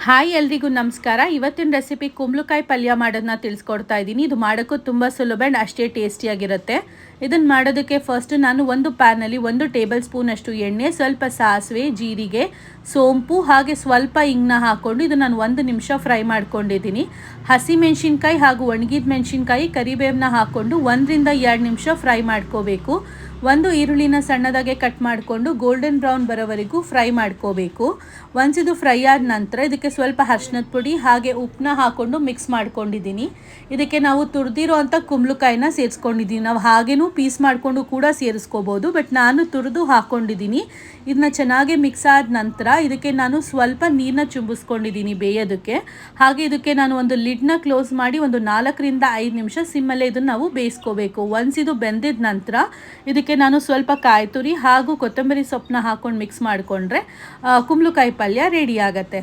Hi ಎಲ್ರಿಗೂ ನಮಸ್ಕಾರ. ಇವತ್ತಿನ ರೆಸಿಪಿ ಕುಂಬಳಕಾಯಿ ಪಲ್ಯ ಮಾಡೋದನ್ನ ತಿಳಿಸ್ಕೊಡ್ತಾ ಇದ್ದೀನಿ. ಇದು ಮಾಡೋಕ್ಕೂ ತುಂಬ ಸುಲಭ ಆ್ಯಂಡ್ ಅಷ್ಟೇ ಟೇಸ್ಟಿಯಾಗಿರುತ್ತೆ. ಇದನ್ನು ಮಾಡೋದಕ್ಕೆ ಫಸ್ಟ್ ನಾನು ಒಂದು ಪ್ಯಾನಲ್ಲಿ 1 ಟೇಬಲ್ ಸ್ಪೂನ್ ಅಷ್ಟು ಎಣ್ಣೆ, ಸ್ವಲ್ಪ ಸಾಸಿವೆ, ಜೀರಿಗೆ, ಸೋಂಪು ಹಾಗೆ ಸ್ವಲ್ಪ ಇಂಗನ್ನ ಹಾಕ್ಕೊಂಡು ಇದು ನಾನು 1 ನಿಮಿಷ ಫ್ರೈ ಮಾಡ್ಕೊಂಡಿದ್ದೀನಿ. ಹಸಿ ಮೆಣಸಿನ್ಕಾಯಿ ಹಾಗೂ ಒಣಗಿದ ಮೆಣಸಿನ್ಕಾಯಿ, ಕರಿಬೇವನ್ನ ಹಾಕ್ಕೊಂಡು 1 ರಿಂದ 2 ನಿಮಿಷ ಫ್ರೈ ಮಾಡ್ಕೋಬೇಕು. 1 ಈರುಳ್ಳಿನ ಸಣ್ಣದಾಗೆ ಕಟ್ ಮಾಡಿಕೊಂಡು ಗೋಲ್ಡನ್ ಬ್ರೌನ್ ಬರೋವರೆಗೂ ಫ್ರೈ ಮಾಡ್ಕೋಬೇಕು. ಒನ್ಸ್ ಇದು ಫ್ರೈ ಆದ ನಂತರ ಇದಕ್ಕೆ ಸ್ವಲ್ಪ ಅರಿಶಿನದ ಪುಡಿ ಹಾಗೆ ಉಪ್ಪನ್ನ ಹಾಕ್ಕೊಂಡು ಮಿಕ್ಸ್ ಮಾಡ್ಕೊಂಡಿದ್ದೀನಿ. ಇದಕ್ಕೆ ನಾವು ತುರಿದಿರೋ ಅಂಥ ಕುಂಬಳಕಾಯಿನ ಸೇರಿಸ್ಕೊಂಡಿದ್ದೀನಿ. ನಾವು ಹಾಗೇನೂ ಪೀಸ್ ಮಾಡಿಕೊಂಡು ಕೂಡ ಸೇರಿಸ್ಕೋಬೋದು, ಬಟ್ ನಾನು ತುರಿದು ಹಾಕ್ಕೊಂಡಿದ್ದೀನಿ. ಇದನ್ನ ಚೆನ್ನಾಗಿ ಮಿಕ್ಸ್ ಆದ ನಂತರ ಇದಕ್ಕೆ ನಾನು ಸ್ವಲ್ಪ ನೀರನ್ನ ಚುಂಬಿಸ್ಕೊಂಡಿದ್ದೀನಿ ಬೇಯೋದಕ್ಕೆ. ಹಾಗೆ ಇದಕ್ಕೆ ನಾನು ಒಂದು ಲಿಡ್ನ ಕ್ಲೋಸ್ ಮಾಡಿ ಒಂದು 4 ರಿಂದ 5 ನಿಮಿಷ ಸಿಮ್ಮಲ್ಲೇ ಇದನ್ನು ನಾವು ಬೇಯಿಸ್ಕೋಬೇಕು. ಒನ್ಸ್ ಇದು ಬೆಂದಿದ ನಂತರ ಇದಕ್ಕೆ ನಾನು ಸ್ವಲ್ಪ ಕಾಯಿ ತುರಿ ಹಾಗೂ ಕೊತ್ತಂಬರಿ ಸೊಪ್ಪನ್ನ ಹಾಕ್ಕೊಂಡು ಮಿಕ್ಸ್ ಮಾಡಿಕೊಂಡ್ರೆ ಕುಂಬಳಕಾಯಿ ಪಲ್ಯ ರೆಡಿ ಆಗುತ್ತೆ.